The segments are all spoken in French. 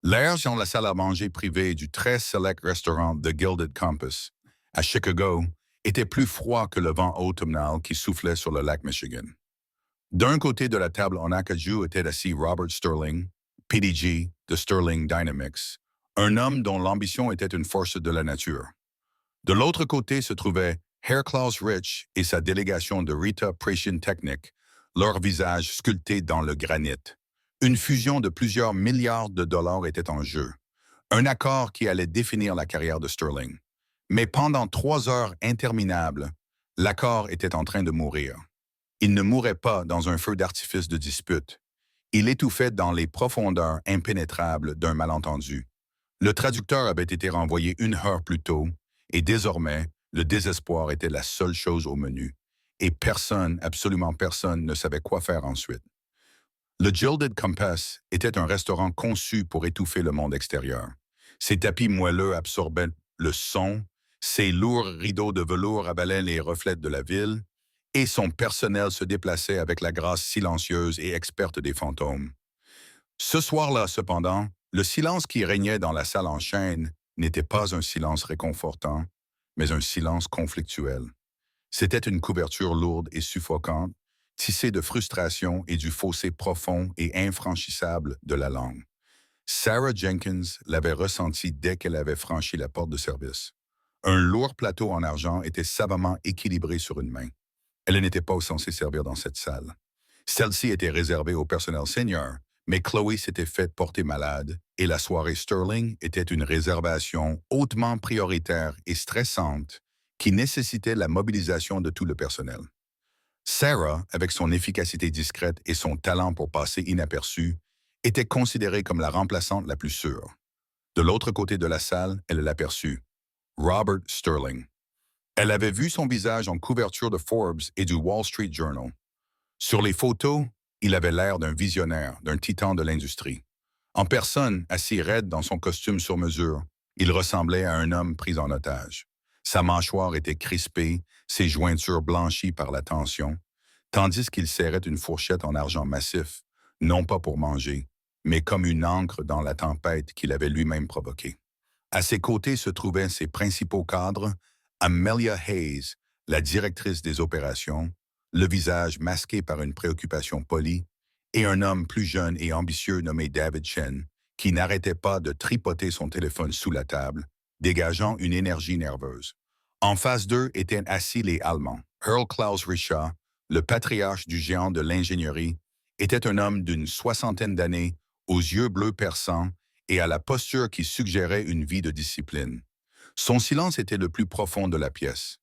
L'air dans la salle à manger privée du très select restaurant The Gilded Compass, à Chicago, était plus froid que le vent automnal qui soufflait sur le lac Michigan. D'un côté de la table en acajou était assis Robert Sterling, PDG de Sterling Dynamics, un homme dont l'ambition était une force de la nature. De l'autre côté se trouvaient Hairclaws Rich et sa délégation de Rita Pression Technic, leurs visages sculptés dans le granit. Une fusion de plusieurs milliards de dollars était en jeu, un accord qui allait définir la carrière de Sterling. Mais pendant 3 heures interminables, l'accord était en train de mourir. Il ne mourait pas dans un feu d'artifice de dispute. Il étouffait dans les profondeurs impénétrables d'un malentendu. Le traducteur avait été renvoyé 1 heure plus tôt, et désormais, le désespoir était la seule chose au menu. Et personne, absolument personne, ne savait quoi faire ensuite. Le Gilded Compass était un restaurant conçu pour étouffer le monde extérieur. Ses tapis moelleux absorbaient le son, ses lourds rideaux de velours avalaient les reflets de la ville, et son personnel se déplaçait avec la grâce silencieuse et experte des fantômes. Ce soir-là, cependant, le silence qui régnait dans la salle en chaîne n'était pas un silence réconfortant, mais un silence conflictuel. C'était une couverture lourde et suffocante, tissée de frustration et du fossé profond et infranchissable de la langue. Sarah Jenkins l'avait ressenti dès qu'elle avait franchi la porte de service. Un lourd plateau en argent était savamment équilibré sur une main. Elle n'était pas censée servir dans cette salle. Celle-ci était réservée au personnel senior, mais Chloé s'était fait porter malade et la soirée Sterling était une réservation hautement prioritaire et stressante qui nécessitait la mobilisation de tout le personnel. Sarah, avec son efficacité discrète et son talent pour passer inaperçue, était considérée comme la remplaçante la plus sûre. De l'autre côté de la salle, elle l'aperçut. Robert Sterling. Elle avait vu son visage en couverture de Forbes et du Wall Street Journal. Sur les photos, il avait l'air d'un visionnaire, d'un titan de l'industrie. En personne, assis raide dans son costume sur mesure, il ressemblait à un homme pris en otage. Sa mâchoire était crispée, ses jointures blanchies par la tension, tandis qu'il serrait une fourchette en argent massif, non pas pour manger, mais comme une ancre dans la tempête qu'il avait lui-même provoquée. À ses côtés se trouvaient ses principaux cadres, Amelia Hayes, la directrice des opérations, le visage masqué par une préoccupation polie, et un homme plus jeune et ambitieux nommé David Chen, qui n'arrêtait pas de tripoter son téléphone sous la table, dégageant une énergie nerveuse. En face d'eux étaient assis les Allemands. Earl Klaus Richard, le patriarche du géant de l'ingénierie, était un homme d'une soixantaine d'années, aux yeux bleus perçants et à la posture qui suggérait une vie de discipline. Son silence était le plus profond de la pièce.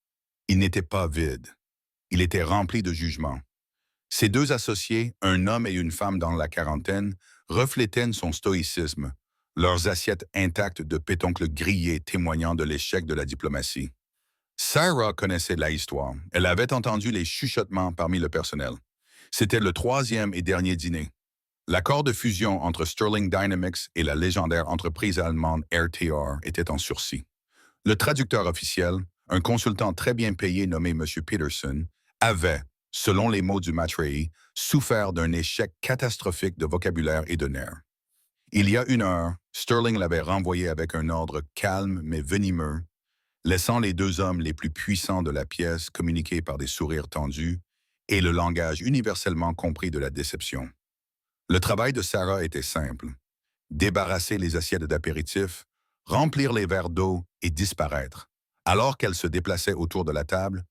Il n'était pas vide. Il était rempli de jugement. Ses deux associés, un homme et une femme dans la quarantaine, reflétaient son stoïcisme, leurs assiettes intactes de pétoncles grillés témoignant de l'échec de la diplomatie. Sarah connaissait la histoire. Elle avait entendu les chuchotements parmi le personnel. C'était le troisième et dernier dîner. L'accord de fusion entre Sterling Dynamics et la légendaire entreprise allemande RTR était en sursis. Le traducteur officiel, un consultant très bien payé nommé M. Peterson, avait, selon les mots du Matrei, souffert d'un échec catastrophique de vocabulaire et de nerfs. Il y a 1 heure, Sterling l'avait renvoyé avec un ordre calme mais venimeux, laissant les deux hommes les plus puissants de la pièce communiquer par des sourires tendus et le langage universellement compris de la déception. Le travail de Sarah était simple. Débarrasser les assiettes d'apéritifs, remplir les verres d'eau et disparaître. Alors qu'elle se déplaçait autour de la table,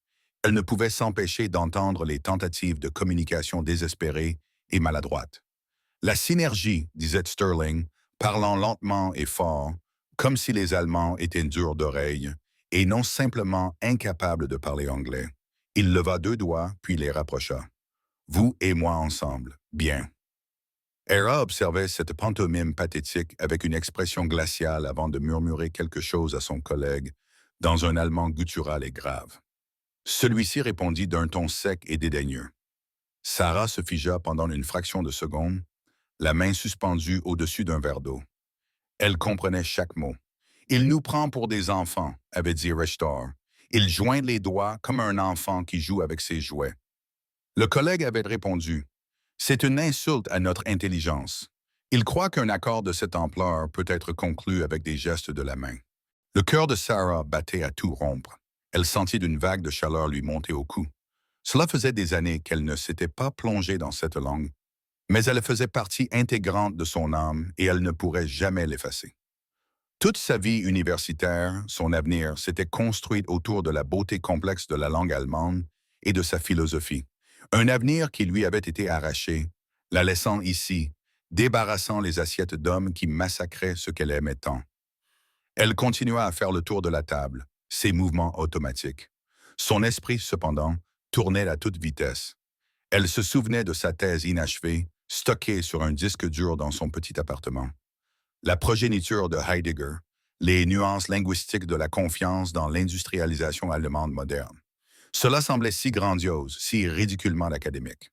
elle ne pouvait s'empêcher d'entendre les tentatives de communication désespérées et maladroites. La synergie, disait Sterling, parlant lentement et fort, comme si les Allemands étaient durs d'oreille et non simplement incapables de parler anglais. Il leva 2 doigts, puis les rapprocha. Vous et moi ensemble. Bien. Hera observait cette pantomime pathétique avec une expression glaciale avant de murmurer quelque chose à son collègue dans un allemand guttural et grave. Celui-ci répondit d'un ton sec et dédaigneux. Sarah se figea pendant une fraction de seconde, la main suspendue au-dessus d'un verre d'eau. Elle comprenait chaque mot. Il nous prend pour des enfants, avait dit Richter. Il joint les doigts comme un enfant qui joue avec ses jouets. Le collègue avait répondu. C'est une insulte à notre intelligence. Il croit qu'un accord de cette ampleur peut être conclu avec des gestes de la main. Le cœur de Sarah battait à tout rompre. Elle sentit d'une vague de chaleur lui monter au cou. Cela faisait des années qu'elle ne s'était pas plongée dans cette langue, mais elle faisait partie intégrante de son âme et elle ne pourrait jamais l'effacer. Toute sa vie universitaire, son avenir, s'était construit autour de la beauté complexe de la langue allemande et de sa philosophie. Un avenir qui lui avait été arraché, la laissant ici, débarrassant les assiettes d'hommes qui massacraient ce qu'elle aimait tant. Elle continua à faire le tour de la table, ses mouvements automatiques. Son esprit, cependant, tournait à toute vitesse. Elle se souvenait de sa thèse inachevée, stockée sur un disque dur dans son petit appartement. La progéniture de Heidegger, les nuances linguistiques de la confiance dans l'industrialisation allemande moderne. Cela semblait si grandiose, si ridiculement académique.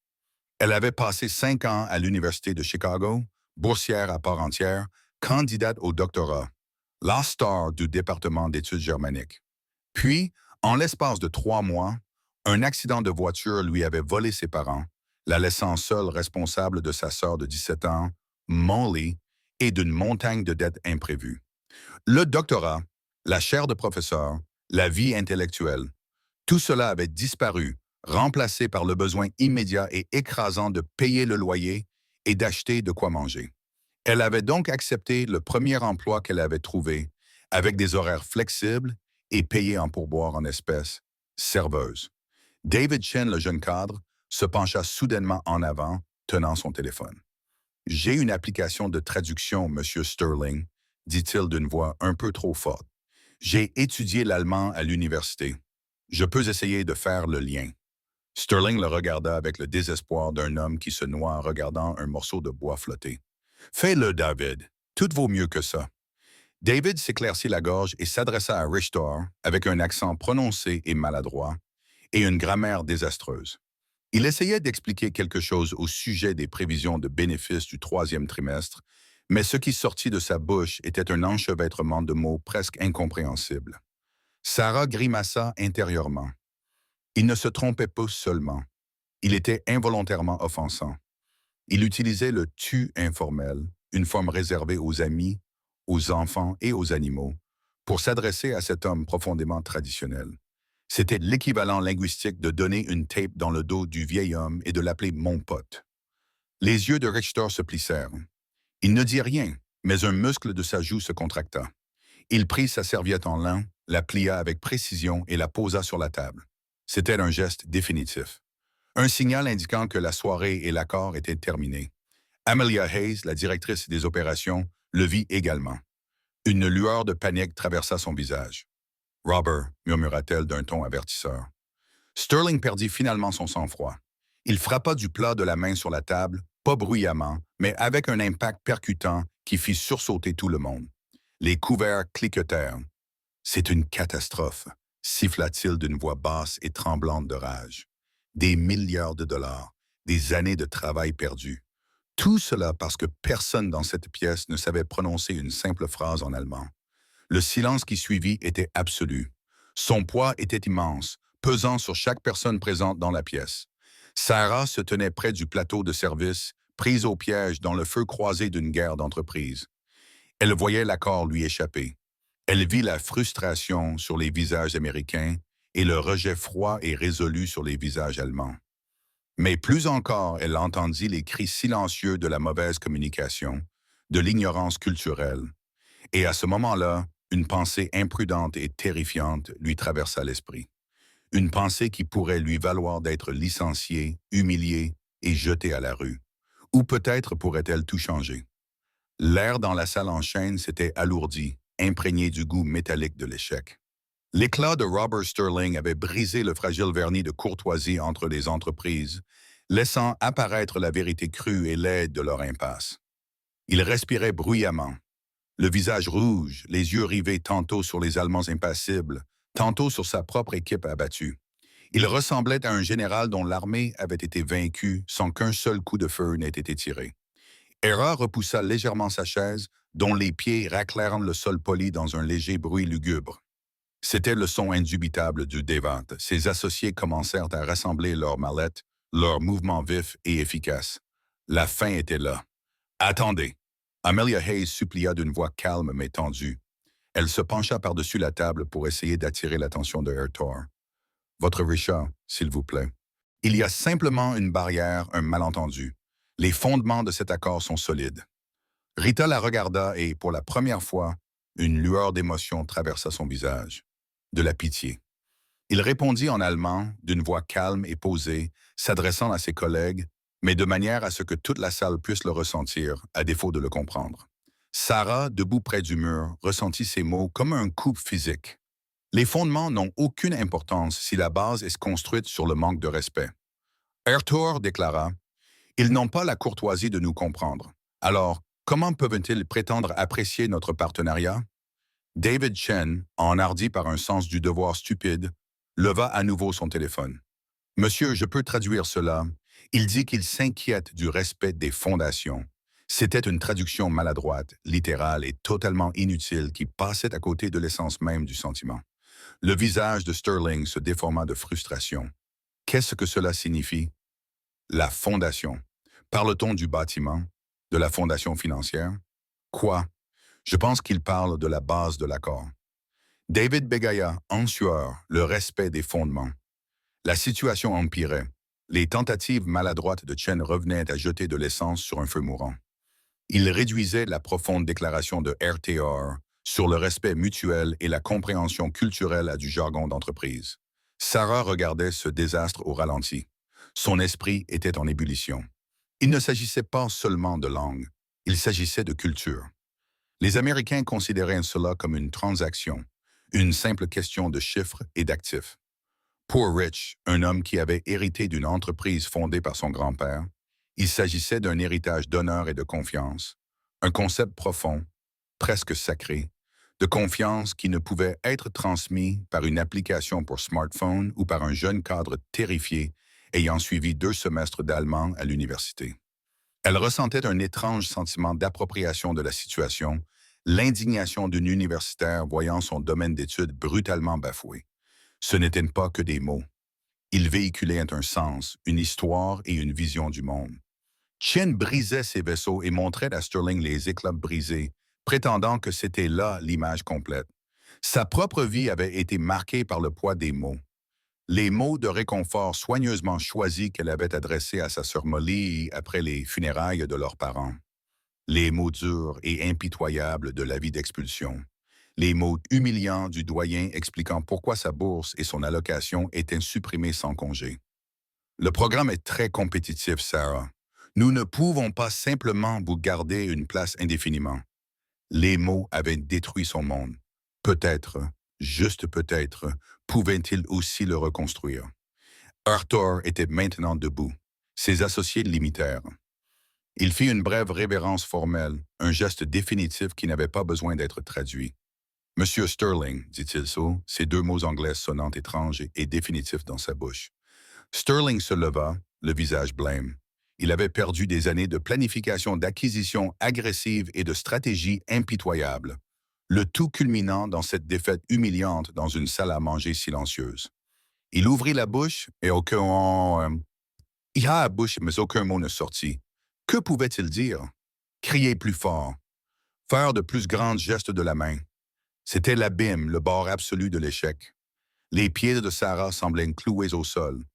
Elle avait passé 5 ans à l'Université de Chicago, boursière à part entière, candidate au doctorat, la star du département d'études germaniques. Puis, en l'espace de 3 mois, un accident de voiture lui avait volé ses parents, la laissant seule responsable de sa sœur de 17 ans, Molly, et d'une montagne de dettes imprévues. Le doctorat, la chaire de professeur, la vie intellectuelle, tout cela avait disparu, remplacé par le besoin immédiat et écrasant de payer le loyer et d'acheter de quoi manger. Elle avait donc accepté le premier emploi qu'elle avait trouvé, avec des horaires flexibles et payé en pourboire en espèces, serveuse. David Chen, le jeune cadre, se pencha soudainement en avant, tenant son téléphone. « J'ai une application de traduction, Monsieur Sterling, dit-il d'une voix un peu trop forte. J'ai étudié l'allemand à l'université. Je peux essayer de faire le lien. » Sterling le regarda avec le désespoir d'un homme qui se noie en regardant un morceau de bois flotter. « Fais-le, David. Tout vaut mieux que ça. » David s'éclaircit la gorge et s'adressa à Richter avec un accent prononcé et maladroit et une grammaire désastreuse. Il essayait d'expliquer quelque chose au sujet des prévisions de bénéfices du 3e trimestre, mais ce qui sortit de sa bouche était un enchevêtrement de mots presque incompréhensibles. Sarah grimaça intérieurement. Il ne se trompait pas seulement. Il était involontairement offensant. Il utilisait le « tu » informel, une forme réservée aux amis, aux enfants et aux animaux, pour s'adresser à cet homme profondément traditionnel. C'était l'équivalent linguistique de donner une tape dans le dos du vieil homme et de l'appeler « mon pote ». Les yeux de Richter se plissèrent. Il ne dit rien, mais un muscle de sa joue se contracta. Il prit sa serviette en lin, la plia avec précision et la posa sur la table. C'était un geste définitif. Un signal indiquant que la soirée et l'accord étaient terminés. Amelia Hayes, la directrice des opérations, le vit également. Une lueur de panique traversa son visage. « Robert », murmura-t-elle d'un ton avertisseur. Sterling perdit finalement son sang-froid. Il frappa du plat de la main sur la table, pas bruyamment, mais avec un impact percutant qui fit sursauter tout le monde. Les couverts cliquetèrent. « C'est une catastrophe », siffla-t-il d'une voix basse et tremblante de rage. Des milliards de dollars, des années de travail perdu. Tout cela parce que personne dans cette pièce ne savait prononcer une simple phrase en allemand. Le silence qui suivit était absolu. Son poids était immense, pesant sur chaque personne présente dans la pièce. Sarah se tenait près du plateau de service, prise au piège dans le feu croisé d'une guerre d'entreprise. Elle voyait l'accord lui échapper. Elle vit la frustration sur les visages américains et le rejet froid et résolu sur les visages allemands. Mais plus encore, elle entendit les cris silencieux de la mauvaise communication, de l'ignorance culturelle. Et à ce moment-là, une pensée imprudente et terrifiante lui traversa l'esprit. Une pensée qui pourrait lui valoir d'être licenciée, humiliée et jetée à la rue. Ou peut-être pourrait-elle tout changer. L'air dans la salle en chaîne s'était alourdi, imprégné du goût métallique de l'échec. L'éclat de Robert Sterling avait brisé le fragile vernis de courtoisie entre les entreprises, laissant apparaître la vérité crue et laide de leur impasse. Il respirait bruyamment, le visage rouge, les yeux rivés tantôt sur les Allemands impassibles, tantôt sur sa propre équipe abattue. Il ressemblait à un général dont l'armée avait été vaincue sans qu'un seul coup de feu n'ait été tiré. Hera repoussa légèrement sa chaise, dont les pieds raclèrent le sol poli dans un léger bruit lugubre. C'était le son indubitable du dévant. Ses associés commencèrent à rassembler leurs mallettes, leurs mouvements vifs et efficaces. La fin était là. « Attendez » Amelia Hayes supplia d'une voix calme mais tendue. Elle se pencha par-dessus la table pour essayer d'attirer l'attention de Ertor. Votre Richard, s'il vous plaît. Il y a simplement une barrière, un malentendu. Les fondements de cet accord sont solides. Rita la regarda et, pour la première fois, une lueur d'émotion traversa son visage. De la pitié. Il répondit en allemand, d'une voix calme et posée, s'adressant à ses collègues, mais de manière à ce que toute la salle puisse le ressentir, à défaut de le comprendre. Sarah, debout près du mur, ressentit ces mots comme un coup physique. Les fondements n'ont aucune importance si la base est construite sur le manque de respect. Ertor déclara, « Ils n'ont pas la courtoisie de nous comprendre. Alors, comment peuvent-ils prétendre apprécier notre partenariat? » David Chen, enhardi par un sens du devoir stupide, leva à nouveau son téléphone. « Monsieur, je peux traduire cela. Il dit qu'il s'inquiète du respect des fondations. » C'était une traduction maladroite, littérale et totalement inutile qui passait à côté de l'essence même du sentiment. Le visage de Sterling se déforma de frustration. Qu'est-ce que cela signifie? La fondation. Parle-t-on du bâtiment? De la fondation financière? Quoi? Je pense qu'il parle de la base de l'accord. David bégaya, en sueur, le respect des fondements. La situation empirait. Les tentatives maladroites de Chen revenaient à jeter de l'essence sur un feu mourant. Il réduisait la profonde déclaration de RTR sur le respect mutuel et la compréhension culturelle à du jargon d'entreprise. Sarah regardait ce désastre au ralenti. Son esprit était en ébullition. Il ne s'agissait pas seulement de langue, il s'agissait de culture. Les Américains considéraient cela comme une transaction, une simple question de chiffres et d'actifs. Pour Rich, un homme qui avait hérité d'une entreprise fondée par son grand-père, il s'agissait d'un héritage d'honneur et de confiance, un concept profond, presque sacré, de confiance qui ne pouvait être transmis par une application pour smartphone ou par un jeune cadre terrifié ayant suivi 2 semestres d'allemand à l'université. Elle ressentait un étrange sentiment d'appropriation de la situation, l'indignation d'une universitaire voyant son domaine d'études brutalement bafoué. Ce n'étaient pas que des mots. Ils véhiculaient un sens, une histoire et une vision du monde. Chen brisait ses vaisseaux et montrait à Sterling les éclats brisés, prétendant que c'était là l'image complète. Sa propre vie avait été marquée par le poids des mots. Les mots de réconfort soigneusement choisis qu'elle avait adressés à sa sœur Molly après les funérailles de leurs parents. Les mots durs et impitoyables de l'avis d'expulsion. Les mots humiliants du doyen expliquant pourquoi sa bourse et son allocation étaient supprimées sans congé. Le programme est très compétitif, Sarah. Nous ne pouvons pas simplement vous garder une place indéfiniment. Les mots avaient détruit son monde. Peut-être, juste peut-être, pouvaient-ils aussi le reconstruire. Arthur était maintenant debout. Ses associés l'imitèrent. Il fit une brève révérence formelle, un geste définitif qui n'avait pas besoin d'être traduit. « Monsieur Sterling », dit-il ces 2 mots anglais sonnant étranges et définitifs dans sa bouche. Sterling se leva, le visage blême. Il avait perdu des années de planification d'acquisition agressive et de stratégie impitoyable, le tout culminant dans cette défaite humiliante dans une salle à manger silencieuse. Il ouvrit la bouche et il a la bouche, mais aucun mot ne sortit. Que pouvait-il dire? Crier plus fort. Faire de plus grands gestes de la main. C'était l'abîme, le bord absolu de l'échec. Les pieds de Sarah semblaient cloués au sol.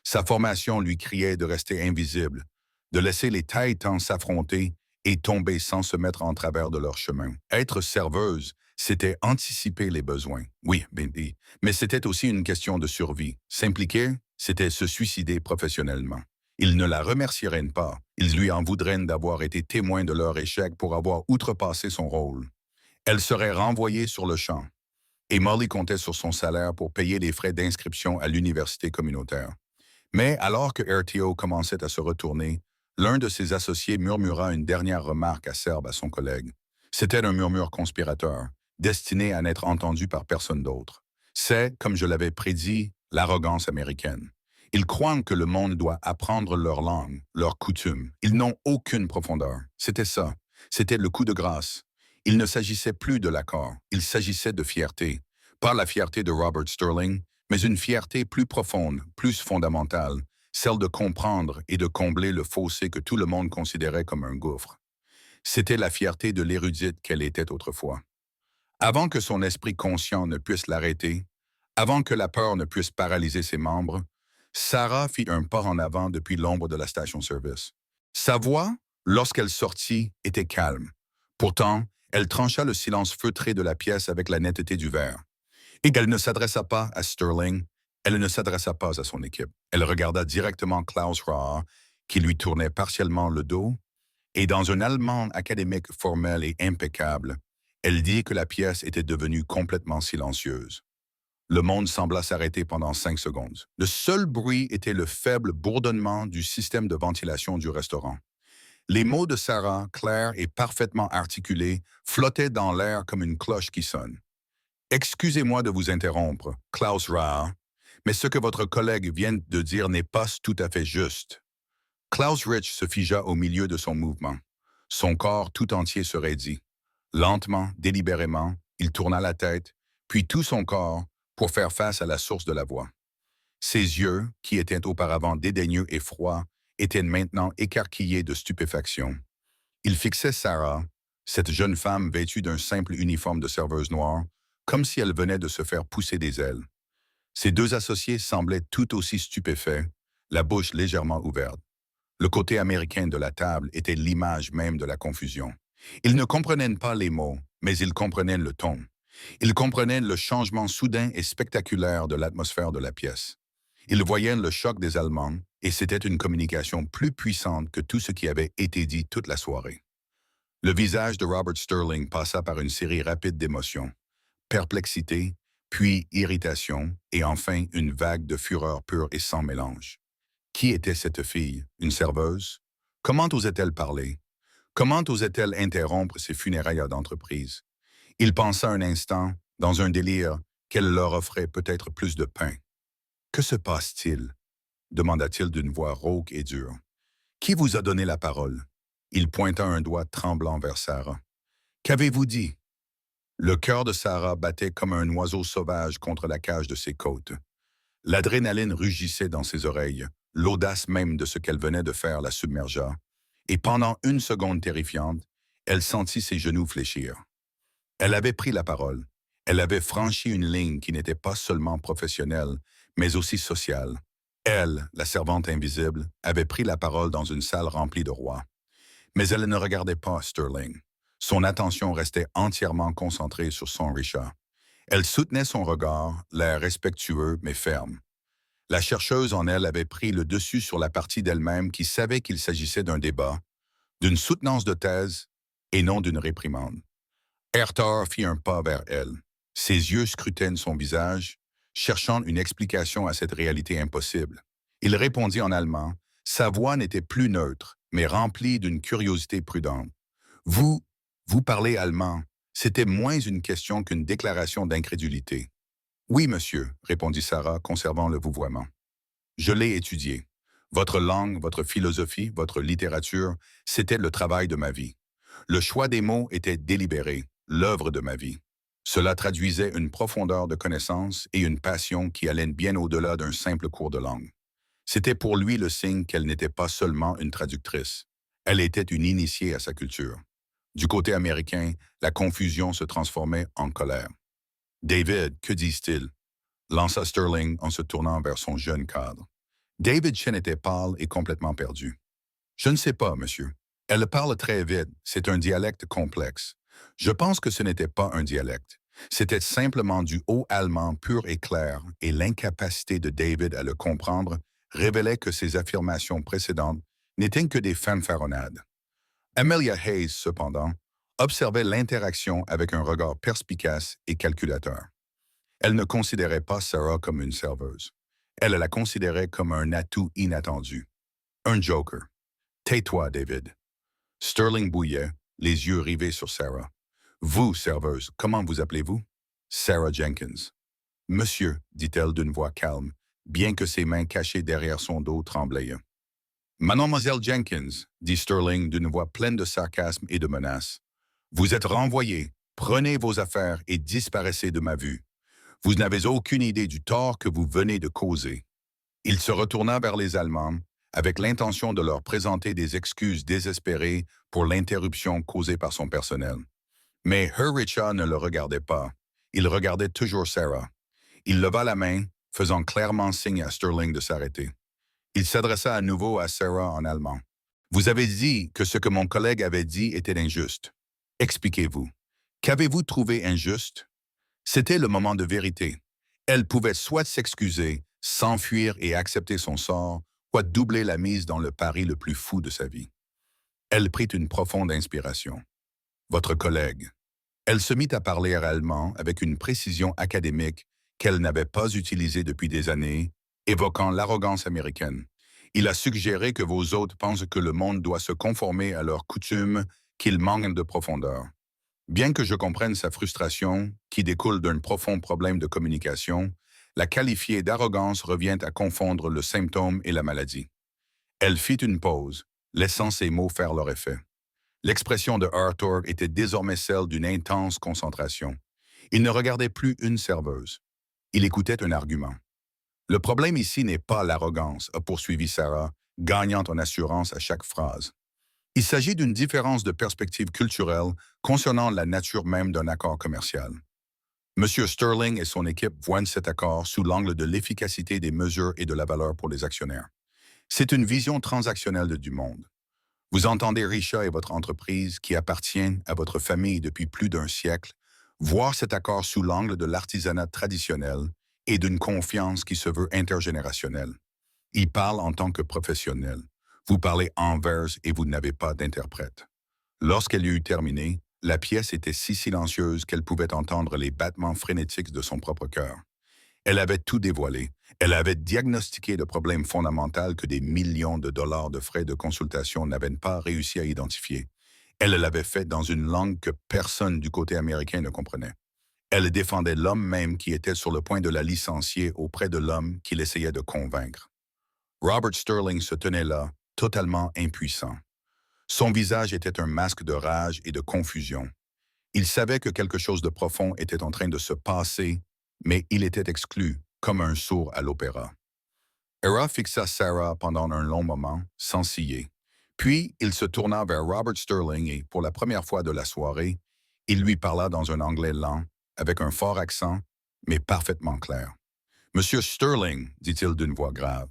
Sa formation lui criait de rester invisible, de laisser les Titans s'affronter et tomber sans se mettre en travers de leur chemin. Être serveuse, c'était anticiper les besoins. Oui, bien dit, mais c'était aussi une question de survie. S'impliquer, c'était se suicider professionnellement. Ils ne la remercieraient pas. Ils lui en voudraient d'avoir été témoin de leur échec pour avoir outrepassé son rôle. Elle serait renvoyée sur le champ. Et Molly comptait sur son salaire pour payer les frais d'inscription à l'université communautaire. Mais alors que RTO commençait à se retourner, l'un de ses associés murmura une dernière remarque acerbe à son collègue. C'était un murmure conspirateur, destiné à n'être entendu par personne d'autre. C'est, comme je l'avais prédit, l'arrogance américaine. Ils croient que le monde doit apprendre leur langue, leurs coutumes. Ils n'ont aucune profondeur. C'était ça. C'était le coup de grâce. Il ne s'agissait plus de l'accord. Il s'agissait de fierté. Pas la fierté de Robert Sterling, mais une fierté plus profonde, plus fondamentale, celle de comprendre et de combler le fossé que tout le monde considérait comme un gouffre. C'était la fierté de l'érudite qu'elle était autrefois. Avant que son esprit conscient ne puisse l'arrêter, avant que la peur ne puisse paralyser ses membres, Sarah fit un pas en avant depuis l'ombre de la station-service. Sa voix, lorsqu'elle sortit, était calme. Pourtant, elle trancha le silence feutré de la pièce avec la netteté du verre. Et elle ne s'adressa pas à Sterling, elle ne s'adressa pas à son équipe. Elle regarda directement Klaus Rahr, qui lui tournait partiellement le dos, et dans un allemand académique formel et impeccable, elle dit que la pièce était devenue complètement silencieuse. Le monde sembla s'arrêter pendant 5 secondes. Le seul bruit était le faible bourdonnement du système de ventilation du restaurant. Les mots de Sarah, clairs et parfaitement articulés, flottaient dans l'air comme une cloche qui sonne. Excusez-moi de vous interrompre, Klaus Rahr, mais ce que votre collègue vient de dire n'est pas tout à fait juste. Klaus Rich se figea au milieu de son mouvement. Son corps tout entier se raidit. Lentement, délibérément, il tourna la tête, puis tout son corps, pour faire face à la source de la voix. Ses yeux, qui étaient auparavant dédaigneux et froids, étaient maintenant écarquillés de stupéfaction. Il fixait Sarah, cette jeune femme vêtue d'un simple uniforme de serveuse noire, comme si elle venait de se faire pousser des ailes. Ses deux associés semblaient tout aussi stupéfaits, la bouche légèrement ouverte. Le côté américain de la table était l'image même de la confusion. Ils ne comprenaient pas les mots, mais ils comprenaient le ton. Ils comprenaient le changement soudain et spectaculaire de l'atmosphère de la pièce. Ils voyaient le choc des Allemands, et c'était une communication plus puissante que tout ce qui avait été dit toute la soirée. Le visage de Robert Sterling passa par une série rapide d'émotions. Perplexité, puis irritation, et enfin une vague de fureur pure et sans mélange. Qui était cette fille? Une serveuse? Comment osait-elle parler? Comment osait-elle interrompre ses funérailles d'entreprise? Il pensa un instant, dans un délire, qu'elle leur offrait peut-être plus de pain. « Que se passe-t-il » demanda-t-il d'une voix rauque et dure. « Qui vous a donné la parole ?» Il pointa un doigt tremblant vers Sarah. « Qu'avez-vous dit » Le cœur de Sarah battait comme un oiseau sauvage contre la cage de ses côtes. L'adrénaline rugissait dans ses oreilles, l'audace même de ce qu'elle venait de faire la submergea, et pendant une seconde terrifiante, elle sentit ses genoux fléchir. Elle avait pris la parole. Elle avait franchi une ligne qui n'était pas seulement professionnelle, mais aussi sociale. Elle, la servante invisible, avait pris la parole dans une salle remplie de rois. Mais elle ne regardait pas Sterling. Son attention restait entièrement concentrée sur son Richard. Elle soutenait son regard, l'air respectueux mais ferme. La chercheuse en elle avait pris le dessus sur la partie d'elle-même qui savait qu'il s'agissait d'un débat, d'une soutenance de thèse et non d'une réprimande. Ertar fit un pas vers elle. Ses yeux scrutaient son visage, cherchant une explication à cette réalité impossible. Il répondit en allemand. Sa voix n'était plus neutre, mais remplie d'une curiosité prudente. « Vous parlez allemand. » C'était moins une question qu'une déclaration d'incrédulité. « Oui, monsieur, » répondit Sarah, conservant le vouvoiement. « Je l'ai étudié. Votre langue, votre philosophie, votre littérature, c'était le travail de ma vie. Le choix des mots était délibéré, l'œuvre de ma vie. Cela traduisait une profondeur de connaissance et une passion qui allaient bien au-delà d'un simple cours de langue. C'était pour lui le signe qu'elle n'était pas seulement une traductrice. Elle était une initiée à sa culture. Du côté américain, la confusion se transformait en colère. « David, que disent-ils » lança Sterling en se tournant vers son jeune cadre. David Chen était pâle et complètement perdu. « Je ne sais pas, monsieur. Elle parle très vite, c'est un dialecte complexe. Je pense que ce n'était pas un dialecte. C'était simplement du haut allemand pur et clair, et l'incapacité de David à le comprendre révélait que ses affirmations précédentes n'étaient que des fanfaronnades. Amelia Hayes, cependant, observait l'interaction avec un regard perspicace et calculateur. Elle ne considérait pas Sarah comme une serveuse. Elle la considérait comme un atout inattendu. Un joker. « Tais-toi, David. » Sterling bouillait, les yeux rivés sur Sarah. « Vous, serveuse, comment vous appelez-vous? » « Sarah Jenkins. »« Monsieur, » dit-elle d'une voix calme, bien que ses mains cachées derrière son dos tremblaient. « Mademoiselle Jenkins, » dit Sterling d'une voix pleine de sarcasme et de menace. « Vous êtes renvoyée. Prenez vos affaires et disparaissez de ma vue. Vous n'avez aucune idée du tort que vous venez de causer. » Il se retourna vers les Allemands, avec l'intention de leur présenter des excuses désespérées pour l'interruption causée par son personnel. Mais Hericha ne le regardait pas. Il regardait toujours Sarah. Il leva la main, faisant clairement signe à Sterling de s'arrêter. Il s'adressa à nouveau à Sarah en allemand. Vous avez dit que ce que mon collègue avait dit était injuste. Expliquez-vous. Qu'avez-vous trouvé injuste? C'était le moment de vérité. Elle pouvait soit s'excuser, s'enfuir et accepter son sort, soit doubler la mise dans le pari le plus fou de sa vie. Elle prit une profonde inspiration. Votre collègue. Elle se mit à parler allemand avec une précision académique qu'elle n'avait pas utilisée depuis des années, évoquant l'arrogance américaine. Il a suggéré que vos hôtes pensent que le monde doit se conformer à leurs coutumes, qu'ils manquent de profondeur. Bien que je comprenne sa frustration, qui découle d'un profond problème de communication, la qualifier d'arrogance revient à confondre le symptôme et la maladie. Elle fit une pause, laissant ses mots faire leur effet. L'expression de Arthur était désormais celle d'une intense concentration. Il ne regardait plus une serveuse. Il écoutait un argument. Le problème ici n'est pas l'arrogance, a poursuivi Sarah, gagnant en assurance à chaque phrase. Il s'agit d'une différence de perspective culturelle concernant la nature même d'un accord commercial. M. Sterling et son équipe voient cet accord sous l'angle de l'efficacité des mesures et de la valeur pour les actionnaires. C'est une vision transactionnelle du monde. Vous entendez Richa et votre entreprise, qui appartient à votre famille depuis plus d'un siècle, voir cet accord sous l'angle de l'artisanat traditionnel et d'une confiance qui se veut intergénérationnelle. Il parle en tant que professionnel. Vous parlez en vers et vous n'avez pas d'interprète. Lorsqu'elle eut terminé, la pièce était si silencieuse qu'elle pouvait entendre les battements frénétiques de son propre cœur. Elle avait tout dévoilé. Elle avait diagnostiqué le problème fondamental que des millions de dollars de frais de consultation n'avaient pas réussi à identifier. Elle l'avait fait dans une langue que personne du côté américain ne comprenait. Elle défendait l'homme même qui était sur le point de la licencier auprès de l'homme qu'il essayait de convaincre. Robert Sterling se tenait là, totalement impuissant. Son visage était un masque de rage et de confusion. Il savait que quelque chose de profond était en train de se passer, mais il était exclu, comme un sourd à l'opéra. Hera fixa Sarah pendant un long moment, sans ciller. Puis, il se tourna vers Robert Sterling et, pour la première fois de la soirée, il lui parla dans un anglais lent, avec un fort accent, mais parfaitement clair. « Monsieur Sterling, dit-il d'une voix grave,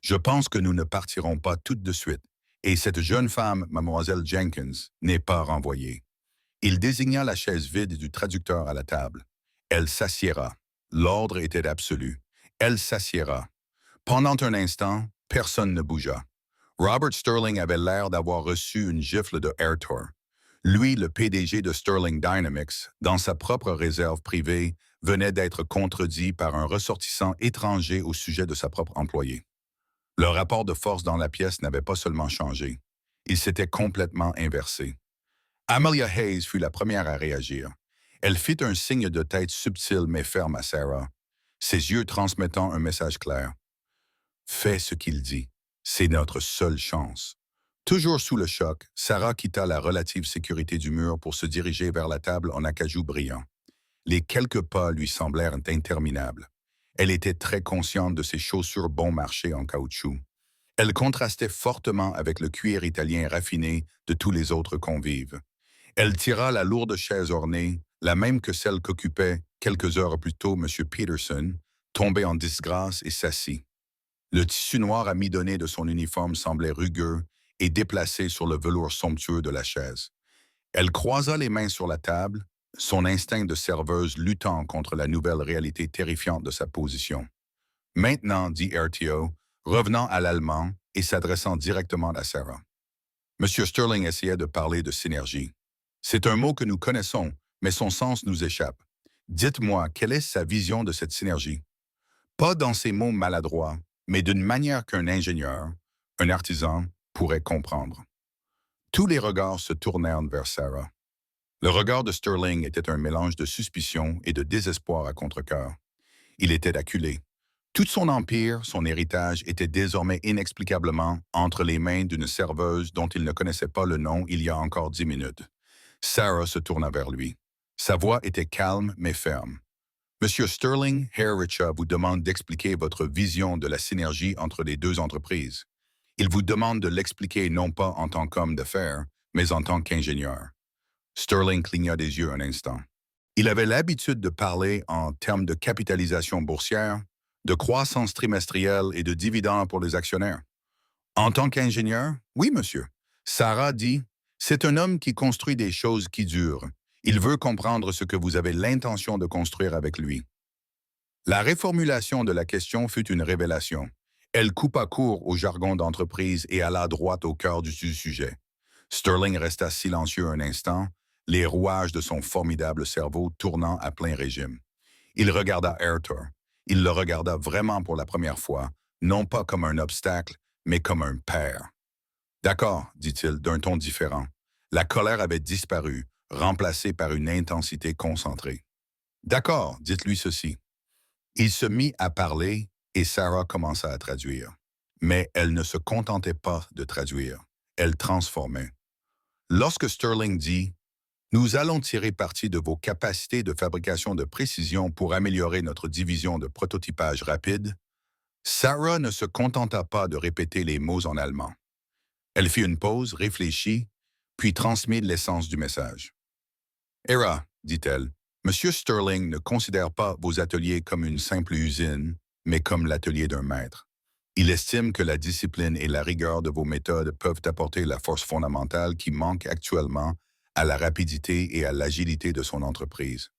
je pense que nous ne partirons pas tout de suite, et cette jeune femme, mademoiselle Jenkins, n'est pas renvoyée. » Il désigna la chaise vide du traducteur à la table. Elle s'assiera. L'ordre était absolu. Elle s'assiera. Pendant un instant, personne ne bougea. Robert Sterling avait l'air d'avoir reçu une gifle de Arthur. Lui, le PDG de Sterling Dynamics, dans sa propre réserve privée, venait d'être contredit par un ressortissant étranger au sujet de sa propre employée. Le rapport de force dans la pièce n'avait pas seulement changé, il s'était complètement inversé. Amelia Hayes fut la première à réagir. Elle fit un signe de tête subtil mais ferme à Sarah, ses yeux transmettant un message clair. « Fais ce qu'il dit. C'est notre seule chance. » Toujours sous le choc, Sarah quitta la relative sécurité du mur pour se diriger vers la table en acajou brillant. Les quelques pas lui semblèrent interminables. Elle était très consciente de ses chaussures bon marché en caoutchouc. Elle contrastait fortement avec le cuir italien raffiné de tous les autres convives. Elle tira la lourde chaise ornée, la même que celle qu'occupait quelques heures plus tôt M. Peterson, tombé en disgrâce et s'assit. Le tissu noir amidonné de son uniforme semblait rugueux et déplacé sur le velours somptueux de la chaise. Elle croisa les mains sur la table, son instinct de serveuse luttant contre la nouvelle réalité terrifiante de sa position. « Maintenant, dit RTO, revenant à l'allemand et s'adressant directement à Sarah. M. Sterling essayait de parler de synergie. C'est un mot que nous connaissons, mais son sens nous échappe. Dites-moi, quelle est sa vision de cette synergie? Pas dans ces mots maladroits, mais d'une manière qu'un ingénieur, un artisan, pourrait comprendre. » Tous les regards se tournèrent vers Sarah. Le regard de Sterling était un mélange de suspicion et de désespoir à contre-cœur. Il était acculé. Tout son empire, son héritage, était désormais inexplicablement entre les mains d'une serveuse dont il ne connaissait pas le nom il y a encore 10 minutes. Sarah se tourna vers lui. Sa voix était calme mais ferme. « Monsieur Sterling, Herr Richa vous demande d'expliquer votre vision de la synergie entre les deux entreprises. » Il vous demande de l'expliquer non pas en tant qu'homme d'affaires, mais en tant qu'ingénieur. Sterling cligna des yeux un instant. Il avait l'habitude de parler en termes de capitalisation boursière, de croissance trimestrielle et de dividendes pour les actionnaires. En tant qu'ingénieur, oui, monsieur. Sarah dit, c'est un homme qui construit des choses qui durent. Il veut comprendre ce que vous avez l'intention de construire avec lui. La réformulation de la question fut une révélation. Elle coupa court au jargon d'entreprise et alla droit au cœur du sujet. Sterling resta silencieux un instant, les rouages de son formidable cerveau tournant à plein régime. Il regarda Arthur. Il le regarda vraiment pour la première fois, non pas comme un obstacle, mais comme un père. D'accord, dit-il d'un ton différent. La colère avait disparu, remplacée par une intensité concentrée. D'accord, dites-lui ceci. Il se mit à parler et Sarah commença à traduire. Mais elle ne se contentait pas de traduire, elle transformait. Lorsque Sterling dit « Nous allons tirer parti de vos capacités de fabrication de précision pour améliorer notre division de prototypage rapide », Sarah ne se contenta pas de répéter les mots en allemand. Elle fit une pause, réfléchit, puis transmit l'essence du message. « Era, dit-elle, Monsieur Sterling ne considère pas vos ateliers comme une simple usine, mais comme l'atelier d'un maître. Il estime que la discipline et la rigueur de vos méthodes peuvent apporter la force fondamentale qui manque actuellement à la rapidité et à l'agilité de son entreprise.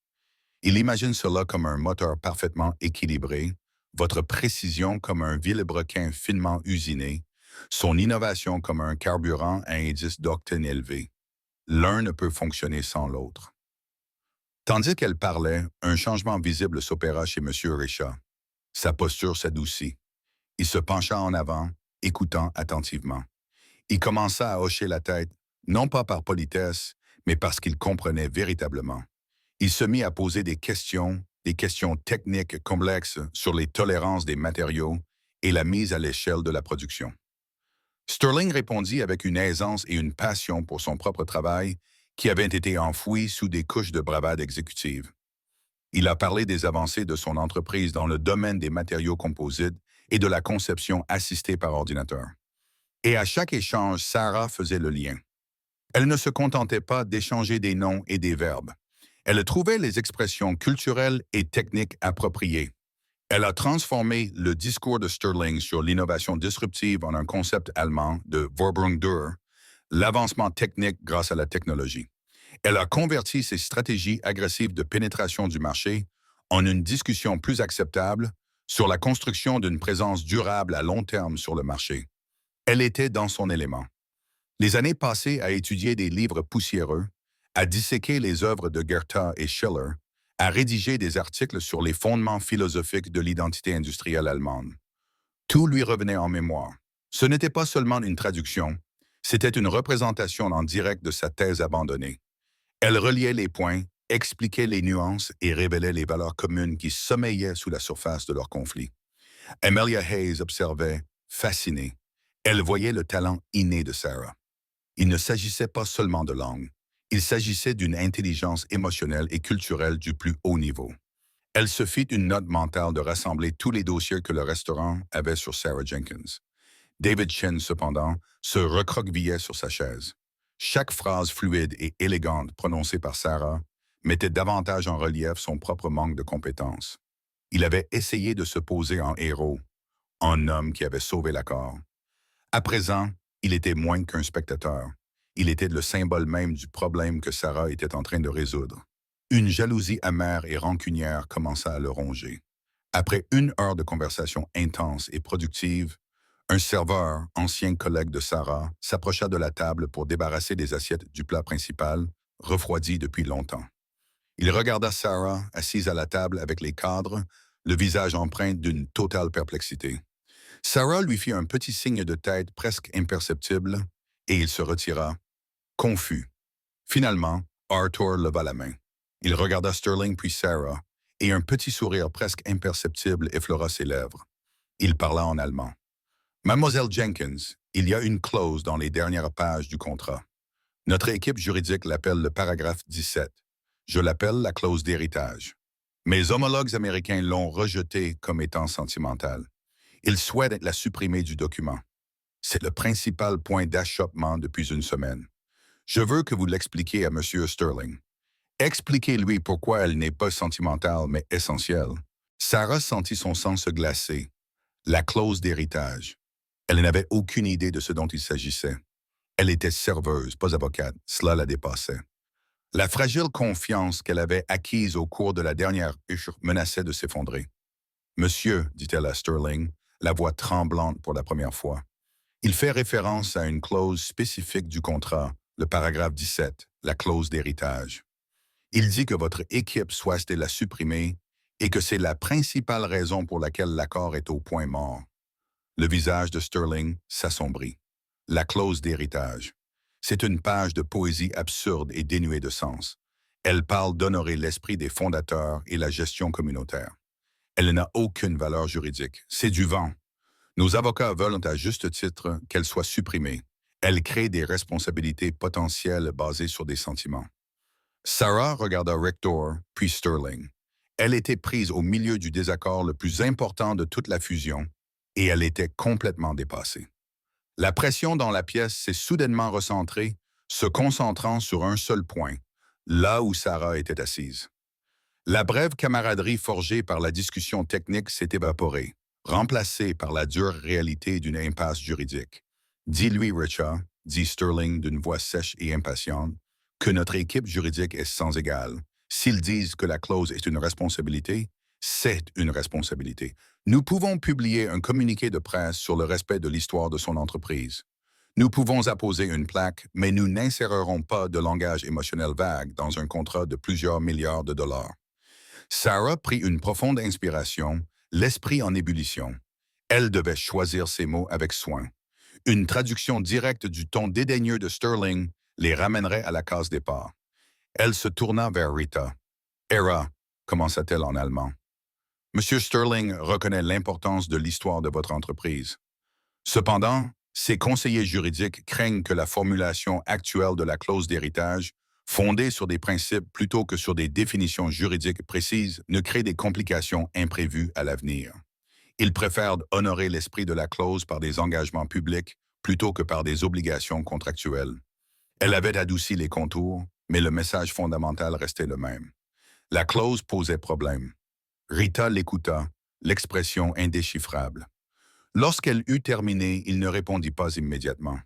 Il imagine cela comme un moteur parfaitement équilibré, votre précision comme un vilebrequin finement usiné, son innovation comme un carburant à indice d'octane élevé. L'un ne peut fonctionner sans l'autre. Tandis qu'elle parlait, un changement visible s'opéra chez M. Richat. Sa posture s'adoucit. Il se pencha en avant, écoutant attentivement. Il commença à hocher la tête, non pas par politesse, mais parce qu'il comprenait véritablement. Il se mit à poser des questions techniques complexes sur les tolérances des matériaux et la mise à l'échelle de la production. Sterling répondit avec une aisance et une passion pour son propre travail qui avait été enfoui sous des couches de bravade exécutive. Il a parlé des avancées de son entreprise dans le domaine des matériaux composites et de la conception assistée par ordinateur. Et à chaque échange, Sarah faisait le lien. Elle ne se contentait pas d'échanger des noms et des verbes. Elle trouvait les expressions culturelles et techniques appropriées. Elle a transformé le discours de Sterling sur l'innovation disruptive en un concept allemand de Vorbung durch, l'avancement technique grâce à la technologie. Elle a converti ses stratégies agressives de pénétration du marché en une discussion plus acceptable sur la construction d'une présence durable à long terme sur le marché. Elle était dans son élément. Les années passées à étudier des livres poussiéreux, à disséquer les œuvres de Goethe et Schiller, à rédiger des articles sur les fondements philosophiques de l'identité industrielle allemande. Tout lui revenait en mémoire. Ce n'était pas seulement une traduction, c'était une représentation en direct de sa thèse abandonnée. Elle reliait les points, expliquait les nuances et révélait les valeurs communes qui sommeillaient sous la surface de leur conflit. Amelia Hayes observait, fascinée. Elle voyait le talent inné de Sarah. Il ne s'agissait pas seulement de langue. Il s'agissait d'une intelligence émotionnelle et culturelle du plus haut niveau. Elle se fit une note mentale de rassembler tous les dossiers que le restaurant avait sur Sarah Jenkins. David Shin, cependant, se recroquevillait sur sa chaise. Chaque phrase fluide et élégante prononcée par Sarah mettait davantage en relief son propre manque de compétences. Il avait essayé de se poser en héros, en homme qui avait sauvé l'accord. À présent, il était moins qu'un spectateur. Il était le symbole même du problème que Sarah était en train de résoudre. Une jalousie amère et rancunière commença à le ronger. Après 1 heure de conversation intense et productive, un serveur, ancien collègue de Sarah, s'approcha de la table pour débarrasser des assiettes du plat principal, refroidi depuis longtemps. Il regarda Sarah, assise à la table avec les cadres, le visage empreint d'une totale perplexité. Sarah lui fit un petit signe de tête presque imperceptible, et il se retira, confus. Finalement, Arthur leva la main. Il regarda Sterling puis Sarah, et un petit sourire presque imperceptible effleura ses lèvres. Il parla en allemand. Mademoiselle Jenkins, il y a une clause dans les dernières pages du contrat. Notre équipe juridique l'appelle le paragraphe 17. Je l'appelle la clause d'héritage. Mes homologues américains l'ont rejetée comme étant sentimentale. Ils souhaitent la supprimer du document. C'est le principal point d'achoppement depuis une semaine. Je veux que vous l'expliquiez à Monsieur Sterling. Expliquez-lui pourquoi elle n'est pas sentimentale mais essentielle. Sarah sentit son sang se glacer. La clause d'héritage. Elle n'avait aucune idée de ce dont il s'agissait. Elle était serveuse, pas avocate. Cela la dépassait. La fragile confiance qu'elle avait acquise au cours de la dernière huche menaçait de s'effondrer. Monsieur, dit-elle à Sterling, la voix tremblante pour la première fois. Il fait référence à une clause spécifique du contrat, le paragraphe 17, la clause d'héritage. Il dit que votre équipe souhaite la supprimer et que c'est la principale raison pour laquelle l'accord est au point mort. Le visage de Sterling s'assombrit. La clause d'héritage. C'est une page de poésie absurde et dénuée de sens. Elle parle d'honorer l'esprit des fondateurs et la gestion communautaire. Elle n'a aucune valeur juridique. C'est du vent. Nos avocats veulent à juste titre qu'elle soit supprimée. Elle crée des responsabilités potentielles basées sur des sentiments. Sarah regarda Rector, puis Sterling. Elle était prise au milieu du désaccord le plus important de toute la fusion, et elle était complètement dépassée. La pression dans la pièce s'est soudainement recentrée, se concentrant sur un seul point, là où Sarah était assise. La brève camaraderie forgée par la discussion technique s'est évaporée, remplacée par la dure réalité d'une impasse juridique. Dis-lui, Richard, dit Sterling d'une voix sèche et impatiente, que notre équipe juridique est sans égale. S'ils disent que la clause est une responsabilité, c'est une responsabilité. Nous pouvons publier un communiqué de presse sur le respect de l'histoire de son entreprise. Nous pouvons apposer une plaque, mais nous n'insérerons pas de langage émotionnel vague dans un contrat de plusieurs milliards de dollars. Sarah prit une profonde inspiration, l'esprit en ébullition. Elle devait choisir ses mots avec soin. Une traduction directe du ton dédaigneux de Sterling les ramènerait à la case départ. Elle se tourna vers Rita. « Era », commença-t-elle en allemand. « Monsieur Sterling reconnaît l'importance de l'histoire de votre entreprise. Cependant, ses conseillers juridiques craignent que la formulation actuelle de la clause d'héritage, fondée sur des principes plutôt que sur des définitions juridiques précises, ne crée des complications imprévues à l'avenir. Ils préfèrent honorer l'esprit de la clause par des engagements publics plutôt que par des obligations contractuelles. » Elle avait adouci les contours, mais le message fondamental restait le même. La clause posait problème. Rita l'écouta, l'expression indéchiffrable. Lorsqu'elle eut terminé, il ne répondit pas immédiatement.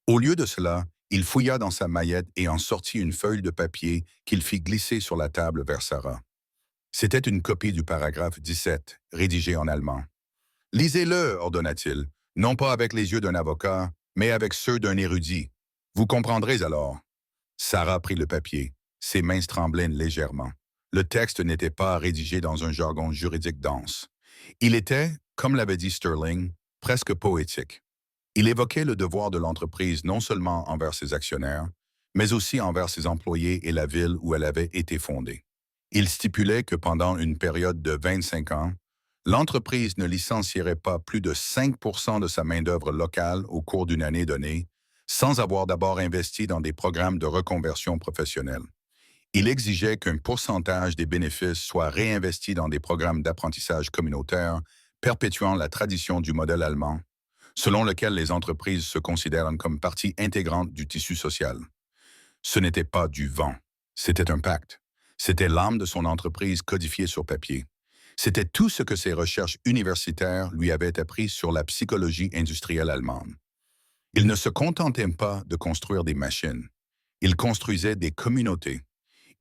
Au lieu de cela, il fouilla dans sa maillette et en sortit une feuille de papier qu'il fit glisser sur la table vers Sarah. C'était une copie du paragraphe 17, rédigé en allemand. « Lisez-le, ordonna-t-il, non pas avec les yeux d'un avocat, mais avec ceux d'un érudit. Vous comprendrez alors. » Sarah prit le papier. Ses mains tremblaient légèrement. Le texte n'était pas rédigé dans un jargon juridique dense. Il était, comme l'avait dit Sterling, presque poétique. Il évoquait le devoir de l'entreprise non seulement envers ses actionnaires, mais aussi envers ses employés et la ville où elle avait été fondée. Il stipulait que pendant une période de 25 ans, l'entreprise ne licencierait pas plus de 5% de sa main-d'œuvre locale au cours d'une année donnée, sans avoir d'abord investi dans des programmes de reconversion professionnelle. Il exigeait qu'un pourcentage des bénéfices soit réinvesti dans des programmes d'apprentissage communautaire, perpétuant la tradition du modèle allemand, selon lequel les entreprises se considèrent comme partie intégrante du tissu social. Ce n'était pas du vent, c'était un pacte. C'était l'âme de son entreprise codifiée sur papier. C'était tout ce que ses recherches universitaires lui avaient appris sur la psychologie industrielle allemande. Il ne se contentait pas de construire des machines. Il construisait des communautés.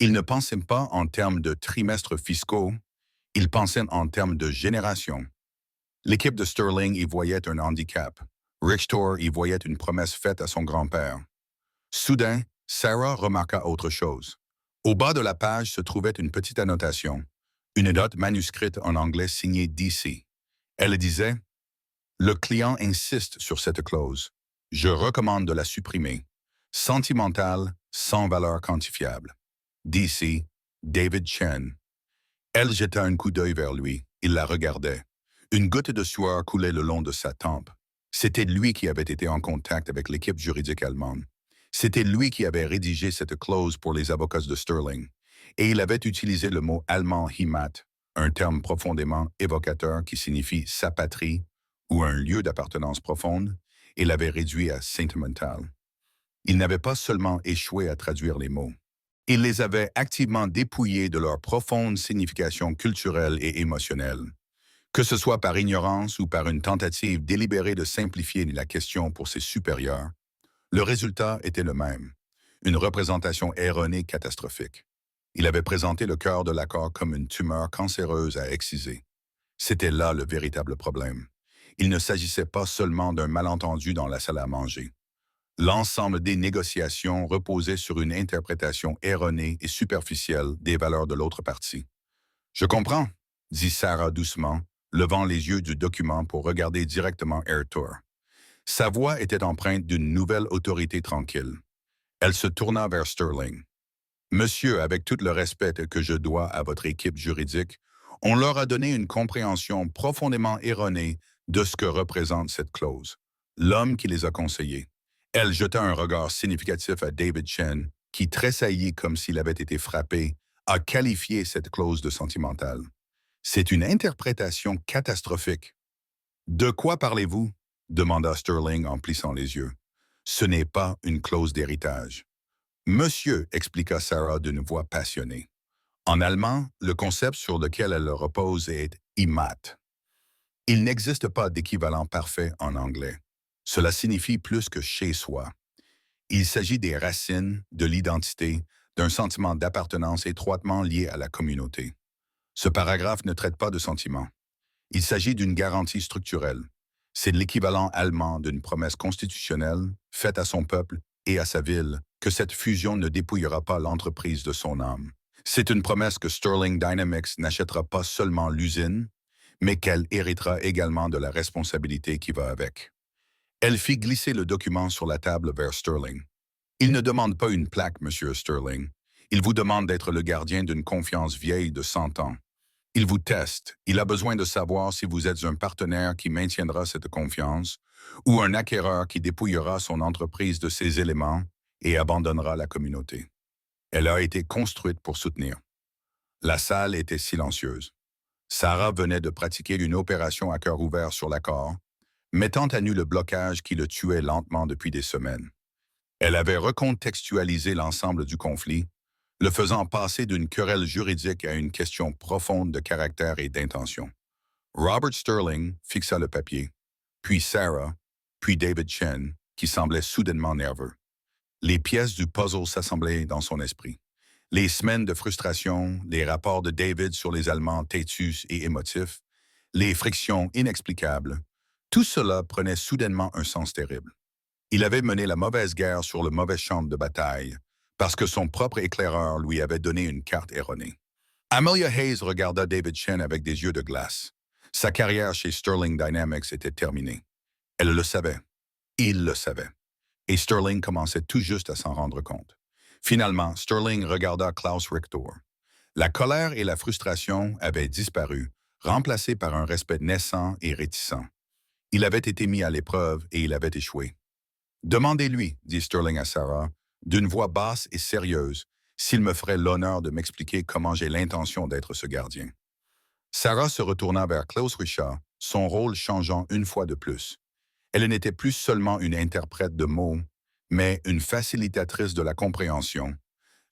Il ne pensait pas en termes de trimestres fiscaux, il pensait en termes de générations. L'équipe de Sterling y voyait un handicap. Richter y voyait une promesse faite à son grand-père. Soudain, Sarah remarqua autre chose. Au bas de la page se trouvait une petite annotation, une note manuscrite en anglais signée DC. Elle disait « Le client insiste sur cette clause. Je recommande de la supprimer. Sentimentale, sans valeur quantifiable. DC, David Chen. » Elle jeta un coup d'œil vers lui. Il la regardait. Une goutte de sueur coulait le long de sa tempe. C'était lui qui avait été en contact avec l'équipe juridique allemande. C'était lui qui avait rédigé cette clause pour les avocats de Sterling. Et il avait utilisé le mot allemand Heimat, un terme profondément évocateur qui signifie « sa patrie » ou un lieu d'appartenance profonde, et l'avait réduit à sentimental. Il n'avait pas seulement échoué à traduire les mots. Il les avait activement dépouillés de leur profonde signification culturelle et émotionnelle. Que ce soit par ignorance ou par une tentative délibérée de simplifier la question pour ses supérieurs, le résultat était le même, une représentation erronée catastrophique. Il avait présenté le cœur de l'accord comme une tumeur cancéreuse à exciser. C'était là le véritable problème. Il ne s'agissait pas seulement d'un malentendu dans la salle à manger. L'ensemble des négociations reposait sur une interprétation erronée et superficielle des valeurs de l'autre partie. Je comprends, dit Sarah doucement, levant les yeux du document pour regarder directement Arthur. Sa voix était empreinte d'une nouvelle autorité tranquille. Elle se tourna vers Sterling. Monsieur, avec tout le respect que je dois à votre équipe juridique, on leur a donné une compréhension profondément erronée de ce que représente cette clause. L'homme qui les a conseillés. Elle jeta un regard significatif à David Chen, qui tressaillit comme s'il avait été frappé, a qualifié cette clause de sentimentale. C'est une interprétation catastrophique. De quoi parlez-vous? Demanda Sterling en plissant les yeux. Ce n'est pas une clause d'héritage. Monsieur, expliqua Sarah d'une voix passionnée. En allemand, le concept sur lequel elle repose est Heimat. Il n'existe pas d'équivalent parfait en anglais. Cela signifie plus que chez soi. Il s'agit des racines, de l'identité, d'un sentiment d'appartenance étroitement lié à la communauté. Ce paragraphe ne traite pas de sentiments. Il s'agit d'une garantie structurelle. C'est l'équivalent allemand d'une promesse constitutionnelle faite à son peuple et à sa ville que cette fusion ne dépouillera pas l'entreprise de son âme. C'est une promesse que Sterling Dynamics n'achètera pas seulement l'usine, mais qu'elle héritera également de la responsabilité qui va avec. Elle fit glisser le document sur la table vers Sterling. Il ne demande pas une plaque, Monsieur Sterling. Il vous demande d'être le gardien d'une confiance vieille de 100 ans. Il vous teste. Il a besoin de savoir si vous êtes un partenaire qui maintiendra cette confiance ou un acquéreur qui dépouillera son entreprise de ses éléments et abandonnera la communauté. Elle a été construite pour soutenir. La salle était silencieuse. Sarah venait de pratiquer une opération à cœur ouvert sur l'accord, mettant à nu le blocage qui le tuait lentement depuis des semaines. Elle avait recontextualisé l'ensemble du conflit, le faisant passer d'une querelle juridique à une question profonde de caractère et d'intention. Robert Sterling fixa le papier, puis Sarah, puis David Chen, qui semblait soudainement nerveux. Les pièces du puzzle s'assemblaient dans son esprit. Les semaines de frustration, les rapports de David sur les Allemands têtus et émotifs, les frictions inexplicables, tout cela prenait soudainement un sens terrible. Il avait mené la mauvaise guerre sur le mauvais champ de bataille, parce que son propre éclaireur lui avait donné une carte erronée. Amelia Hayes regarda David Chen avec des yeux de glace. Sa carrière chez Sterling Dynamics était terminée. Elle le savait. Il le savait. Et Sterling commençait tout juste à s'en rendre compte. Finalement, Sterling regarda Klaus Richter. La colère et la frustration avaient disparu, remplacées par un respect naissant et réticent. Il avait été mis à l'épreuve et il avait échoué. « Demandez-lui, dit Sterling à Sarah, d'une voix basse et sérieuse, s'il me ferait l'honneur de m'expliquer comment j'ai l'intention d'être ce gardien. » Sarah se retourna vers Klaus Richter, son rôle changeant une fois de plus. Elle n'était plus seulement une interprète de mots, mais une facilitatrice de la compréhension,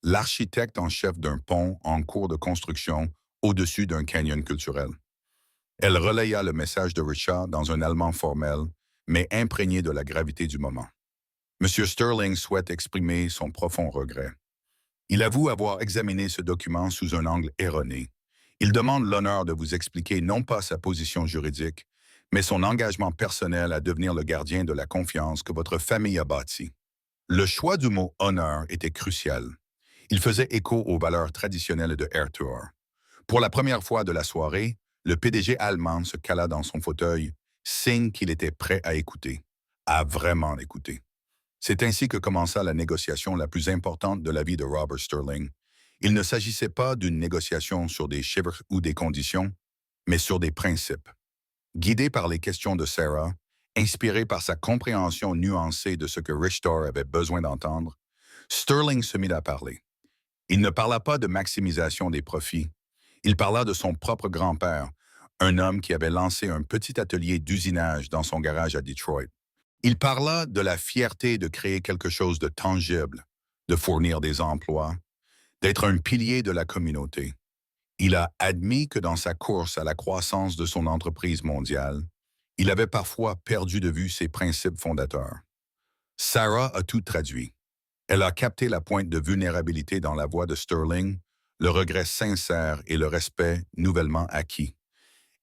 l'architecte en chef d'un pont en cours de construction au-dessus d'un canyon culturel. Elle relaya le message de Richard dans un allemand formel, mais imprégné de la gravité du moment. Monsieur Sterling souhaite exprimer son profond regret. Il avoue avoir examiné ce document sous un angle erroné. Il demande l'honneur de vous expliquer non pas sa position juridique, mais son engagement personnel à devenir le gardien de la confiance que votre famille a bâtie. Le choix du mot « honneur » était crucial. Il faisait écho aux valeurs traditionnelles de Arthur. Pour la première fois de la soirée, le PDG allemand se cala dans son fauteuil, signe qu'il était prêt à écouter, à vraiment écouter. C'est ainsi que commença la négociation la plus importante de la vie de Robert Sterling. Il ne s'agissait pas d'une négociation sur des chiffres ou des conditions, mais sur des principes. Guidé par les questions de Sarah, inspiré par sa compréhension nuancée de ce que Richter avait besoin d'entendre, Sterling se mit à parler. Il ne parla pas de maximisation des profits. Il parla de son propre grand-père, un homme qui avait lancé un petit atelier d'usinage dans son garage à Detroit. Il parla de la fierté de créer quelque chose de tangible, de fournir des emplois, d'être un pilier de la communauté. Il a admis que dans sa course à la croissance de son entreprise mondiale, il avait parfois perdu de vue ses principes fondateurs. Sarah a tout traduit. Elle a capté la pointe de vulnérabilité dans la voix de Sterling, le regret sincère et le respect nouvellement acquis.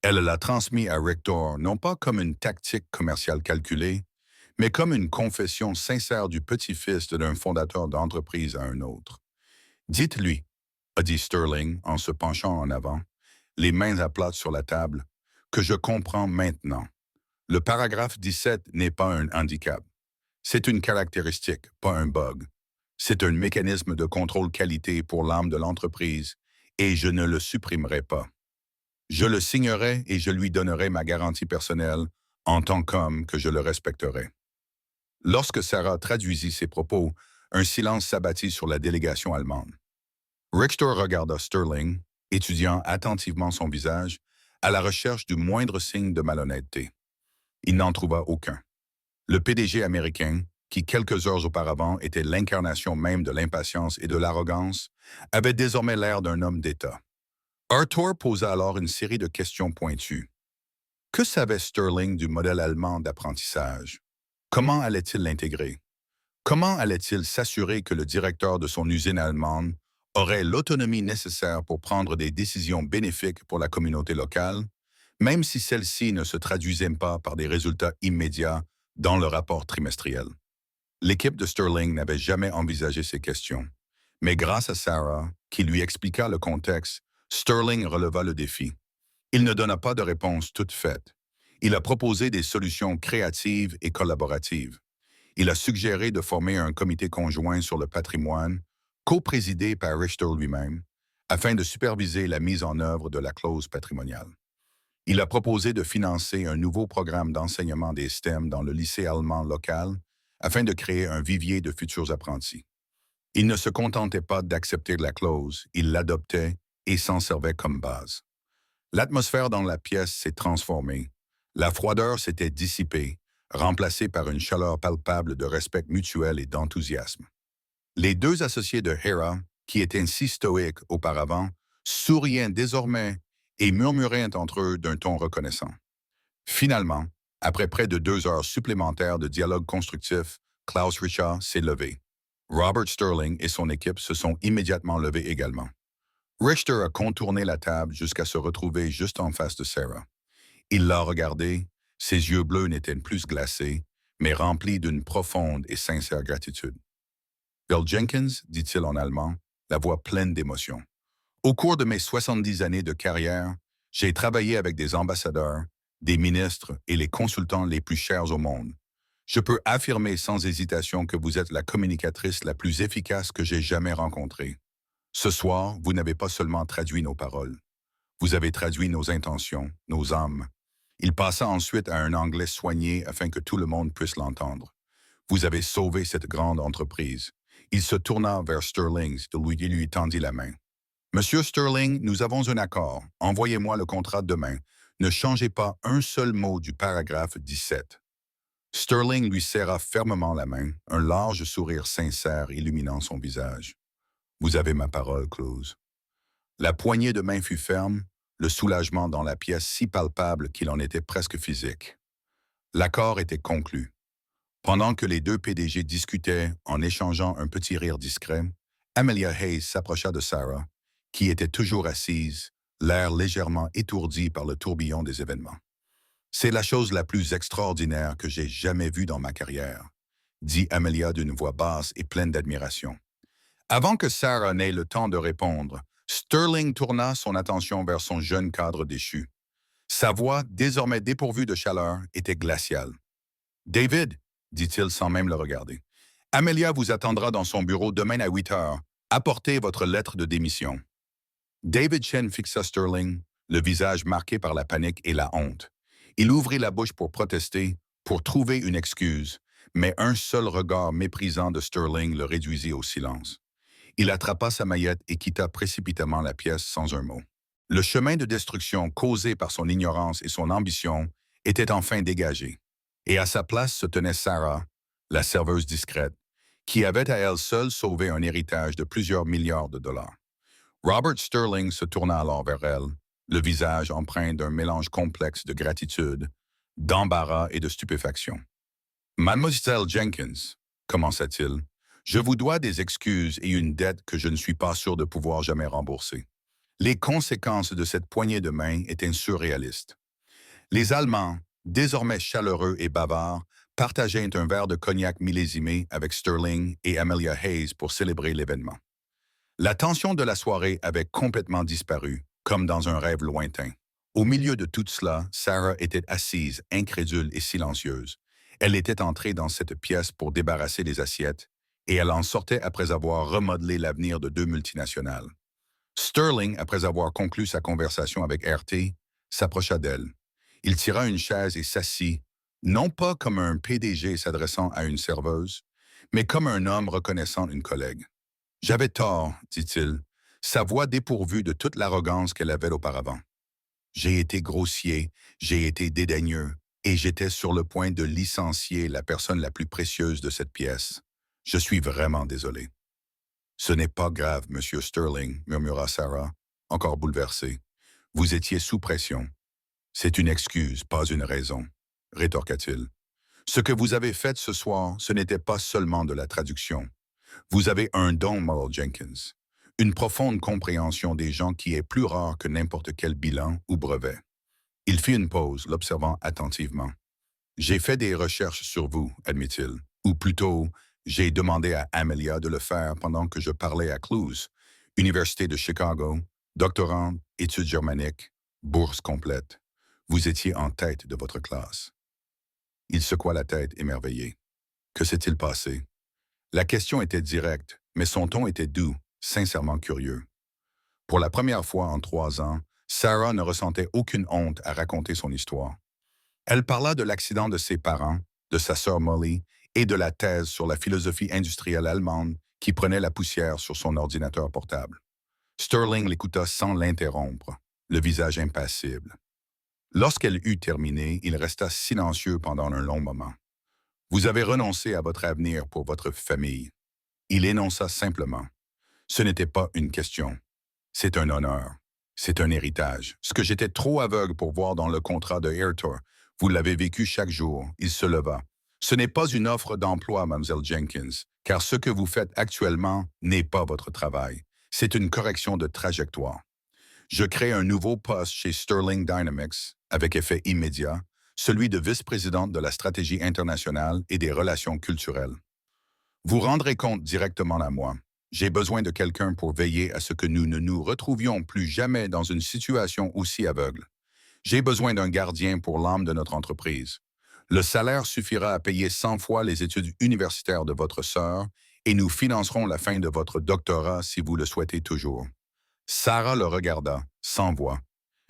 Elle l'a transmis à Rector non pas comme une tactique commerciale calculée, mais comme une confession sincère du petit-fils d'un fondateur d'entreprise à un autre. Dites-lui, a dit Sterling en se penchant en avant, les mains à plat sur la table, que je comprends maintenant. Le paragraphe 17 n'est pas un handicap. C'est une caractéristique, pas un bug. C'est un mécanisme de contrôle qualité pour l'âme de l'entreprise et je ne le supprimerai pas. Je le signerai et je lui donnerai ma garantie personnelle en tant qu'homme que je le respecterai. Lorsque Sarah traduisit ses propos, un silence s'abattit sur la délégation allemande. Richter regarda Sterling, étudiant attentivement son visage, à la recherche du moindre signe de malhonnêteté. Il n'en trouva aucun. Le PDG américain, qui quelques heures auparavant était l'incarnation même de l'impatience et de l'arrogance, avait désormais l'air d'un homme d'État. Arthur posa alors une série de questions pointues. Que savait Sterling du modèle allemand d'apprentissage? Comment allait-il l'intégrer? Comment allait-il s'assurer que le directeur de son usine allemande aurait l'autonomie nécessaire pour prendre des décisions bénéfiques pour la communauté locale, même si celle-ci ne se traduisait pas par des résultats immédiats dans le rapport trimestriel? L'équipe de Sterling n'avait jamais envisagé ces questions, mais grâce à Sarah, qui lui expliqua le contexte, Sterling releva le défi. Il ne donna pas de réponse toute faite. Il a proposé des solutions créatives et collaboratives. Il a suggéré de former un comité conjoint sur le patrimoine, co-présidé par Richter lui-même, afin de superviser la mise en œuvre de la clause patrimoniale. Il a proposé de financer un nouveau programme d'enseignement des STEM dans le lycée allemand local, afin de créer un vivier de futurs apprentis. Il ne se contentait pas d'accepter la clause, il l'adoptait et s'en servait comme base. L'atmosphère dans la pièce s'est transformée. La froideur s'était dissipée, remplacée par une chaleur palpable de respect mutuel et d'enthousiasme. Les deux associés de Hera, qui étaient si stoïques auparavant, souriaient désormais et murmuraient entre eux d'un ton reconnaissant. Finalement, après près de 2 heures supplémentaires de dialogue constructif, Klaus Richard s'est levé. Robert Sterling et son équipe se sont immédiatement levés également. Richter a contourné la table jusqu'à se retrouver juste en face de Sarah. Il l'a regardée, ses yeux bleus n'étaient plus glacés, mais remplis d'une profonde et sincère gratitude. Bill Jenkins, dit-il en allemand, la voix pleine d'émotion. Au cours de mes 70 années de carrière, j'ai travaillé avec des ambassadeurs, des ministres et les consultants les plus chers au monde. Je peux affirmer sans hésitation que vous êtes la communicatrice la plus efficace que j'ai jamais rencontrée. Ce soir, vous n'avez pas seulement traduit nos paroles. Vous avez traduit nos intentions, nos âmes. Il passa ensuite à un anglais soigné afin que tout le monde puisse l'entendre. Vous avez sauvé cette grande entreprise. Il se tourna vers Sterling et lui tendit la main. Monsieur Sterling, nous avons un accord. Envoyez-moi le contrat demain. Ne changez pas un seul mot du paragraphe 17. Sterling lui serra fermement la main, un large sourire sincère illuminant son visage. Vous avez ma parole, Clause. La poignée de main fut ferme, le soulagement dans la pièce si palpable qu'il en était presque physique. L'accord était conclu. Pendant que les deux PDG discutaient en échangeant un petit rire discret, Amelia Hayes s'approcha de Sarah, qui était toujours assise, l'air légèrement étourdi par le tourbillon des événements. « C'est la chose la plus extraordinaire que j'ai jamais vue dans ma carrière », dit Amelia d'une voix basse et pleine d'admiration. Avant que Sarah n'ait le temps de répondre, Sterling tourna son attention vers son jeune cadre déchu. Sa voix, désormais dépourvue de chaleur, était glaciale. « David, » dit-il sans même le regarder, « Amelia vous attendra dans son bureau demain à 8 heures. Apportez votre lettre de démission. » David Chen fixa Sterling, le visage marqué par la panique et la honte. Il ouvrit la bouche pour protester, pour trouver une excuse, mais un seul regard méprisant de Sterling le réduisit au silence. Il attrapa sa maillette et quitta précipitamment la pièce sans un mot. Le chemin de destruction causé par son ignorance et son ambition était enfin dégagé, Et à sa place se tenait Sarah, la serveuse discrète, qui avait à elle seule sauvé un héritage de plusieurs milliards de dollars. Robert Sterling se tourna alors vers elle, le visage empreint d'un mélange complexe de gratitude, d'embarras et de stupéfaction. Mademoiselle Jenkins, commença-t-il, je vous dois des excuses et une dette que je ne suis pas sûr de pouvoir jamais rembourser. Les conséquences de cette poignée de main étaient surréalistes. Les Allemands, désormais chaleureux et bavards, partageaient un verre de cognac millésimé avec Sterling et Amelia Hayes pour célébrer l'événement. La tension de la soirée avait complètement disparu, comme dans un rêve lointain. Au milieu de tout cela, Sarah était assise, incrédule et silencieuse. Elle était entrée dans cette pièce pour débarrasser les assiettes, et elle en sortait après avoir remodelé l'avenir de deux multinationales. Sterling, après avoir conclu sa conversation avec RT, s'approcha d'elle. Il tira une chaise et s'assit, non pas comme un PDG s'adressant à une serveuse, mais comme un homme reconnaissant une collègue. J'avais tort, dit-il, sa voix dépourvue de toute l'arrogance qu'elle avait auparavant. J'ai été grossier, j'ai été dédaigneux, et j'étais sur le point de licencier la personne la plus précieuse de cette pièce. Je suis vraiment désolé. Ce n'est pas grave, Monsieur Sterling, murmura Sarah, encore bouleversée. Vous étiez sous pression. C'est une excuse, pas une raison, rétorqua-t-il. Ce que vous avez fait ce soir, ce n'était pas seulement de la traduction. Vous avez un don, Moral Jenkins, une profonde compréhension des gens qui est plus rare que n'importe quel bilan ou brevet. Il fit une pause, l'observant attentivement. J'ai fait des recherches sur vous, admit-il, ou plutôt, j'ai demandé à Amelia de le faire pendant que je parlais à Cluse, Université de Chicago, doctorant, études germaniques, bourse complète. Vous étiez en tête de votre classe. Il secoua la tête, émerveillé. Que s'est-il passé? La question était directe, mais son ton était doux, sincèrement curieux. Pour la première fois en 3 ans, Sarah ne ressentait aucune honte à raconter son histoire. Elle parla de l'accident de ses parents, de sa sœur Molly et de la thèse sur la philosophie industrielle allemande qui prenait la poussière sur son ordinateur portable. Sterling l'écouta sans l'interrompre, le visage impassible. Lorsqu'elle eut terminé, il resta silencieux pendant un long moment. Vous avez renoncé à votre avenir pour votre famille. Il énonça simplement. Ce n'était pas une question. C'est un honneur. C'est un héritage. Ce que j'étais trop aveugle pour voir dans le contrat de Airtor, vous l'avez vécu chaque jour. Il se leva. Ce n'est pas une offre d'emploi, Mlle Jenkins, car ce que vous faites actuellement n'est pas votre travail. C'est une correction de trajectoire. Je crée un nouveau poste chez Sterling Dynamics, avec effet immédiat, celui de vice-présidente de la stratégie internationale et des relations culturelles. Vous rendrez compte directement à moi. J'ai besoin de quelqu'un pour veiller à ce que nous ne nous retrouvions plus jamais dans une situation aussi aveugle. J'ai besoin d'un gardien pour l'âme de notre entreprise. Le salaire suffira à payer 100 fois les études universitaires de votre sœur et nous financerons la fin de votre doctorat si vous le souhaitez toujours. Sarah le regarda, sans voix.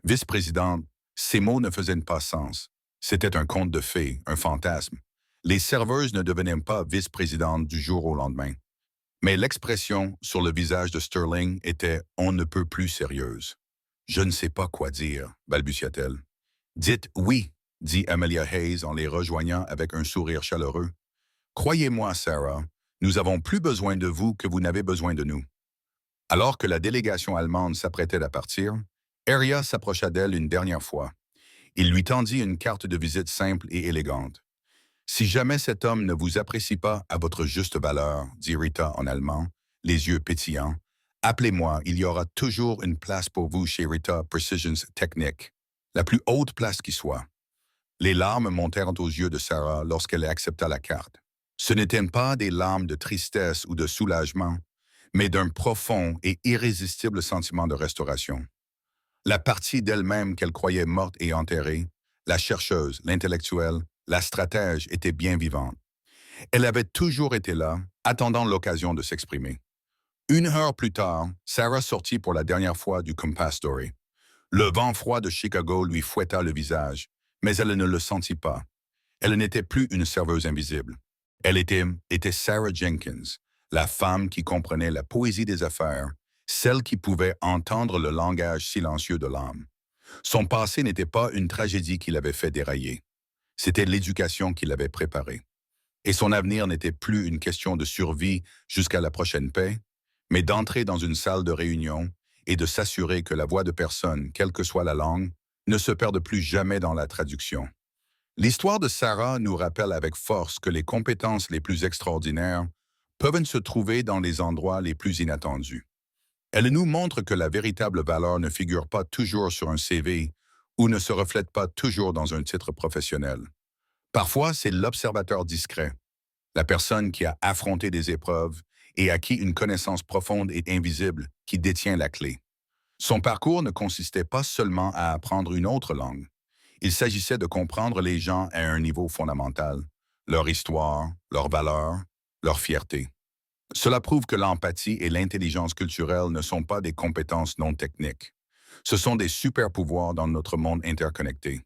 Vice-présidente, ces mots ne faisaient pas sens. C'était un conte de fées, un fantasme. Les serveuses ne devenaient pas vice-présidentes du jour au lendemain. Mais l'expression sur le visage de Sterling était « on ne peut plus sérieuse ». « Je ne sais pas quoi dire », balbutia-t-elle. « Dites oui », dit Amelia Hayes en les rejoignant avec un sourire chaleureux. « Croyez-moi, Sarah, nous avons plus besoin de vous que vous n'avez besoin de nous. » Alors que la délégation allemande s'apprêtait à partir, Aria s'approcha d'elle une dernière fois. Il lui tendit une carte de visite simple et élégante. « Si jamais cet homme ne vous apprécie pas à votre juste valeur, dit Rita en allemand, les yeux pétillants, appelez-moi, il y aura toujours une place pour vous chez Rita Precisions Techniques, la plus haute place qui soit. » Les larmes montèrent aux yeux de Sarah lorsqu'elle accepta la carte. Ce n'étaient pas des larmes de tristesse ou de soulagement, mais d'un profond et irrésistible sentiment de restauration. La partie d'elle-même qu'elle croyait morte et enterrée, la chercheuse, l'intellectuelle, la stratège était bien vivante. Elle avait toujours été là, attendant l'occasion de s'exprimer. 1 heure plus tard, Sarah sortit pour la dernière fois du Compass Doré. Le vent froid de Chicago lui fouetta le visage, mais elle ne le sentit pas. Elle n'était plus une serveuse invisible. Elle était Sarah Jenkins, la femme qui comprenait la poésie des affaires, celle qui pouvait entendre le langage silencieux de l'âme. Son passé n'était pas une tragédie qui l'avait fait dérailler. C'était l'éducation qui l'avait préparé. Et son avenir n'était plus une question de survie jusqu'à la prochaine paix, mais d'entrer dans une salle de réunion et de s'assurer que la voix de personne, quelle que soit la langue, ne se perde plus jamais dans la traduction. L'histoire de Sarah nous rappelle avec force que les compétences les plus extraordinaires peuvent se trouver dans les endroits les plus inattendus. Elle nous montre que la véritable valeur ne figure pas toujours sur un CV ou ne se reflète pas toujours dans un titre professionnel. Parfois, c'est l'observateur discret, la personne qui a affronté des épreuves et à qui une connaissance profonde est invisible, qui détient la clé. Son parcours ne consistait pas seulement à apprendre une autre langue. Il s'agissait de comprendre les gens à un niveau fondamental, leur histoire, leurs valeurs, leur fierté. Cela prouve que l'empathie et l'intelligence culturelle ne sont pas des compétences non techniques. Ce sont des super-pouvoirs dans notre monde interconnecté.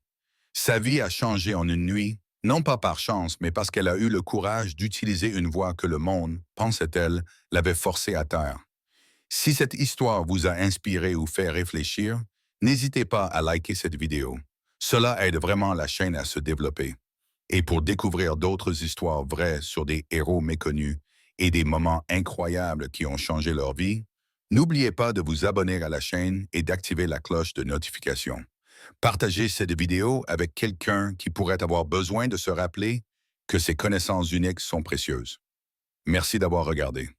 Sa vie a changé en une nuit, non pas par chance, mais parce qu'elle a eu le courage d'utiliser une voie que le monde, pensait-elle, l'avait forcée à taire. Si cette histoire vous a inspiré ou fait réfléchir, n'hésitez pas à liker cette vidéo. Cela aide vraiment la chaîne à se développer. Et pour découvrir d'autres histoires vraies sur des héros méconnus et des moments incroyables qui ont changé leur vie, n'oubliez pas de vous abonner à la chaîne et d'activer la cloche de notification. Partagez cette vidéo avec quelqu'un qui pourrait avoir besoin de se rappeler que ces connaissances uniques sont précieuses. Merci d'avoir regardé.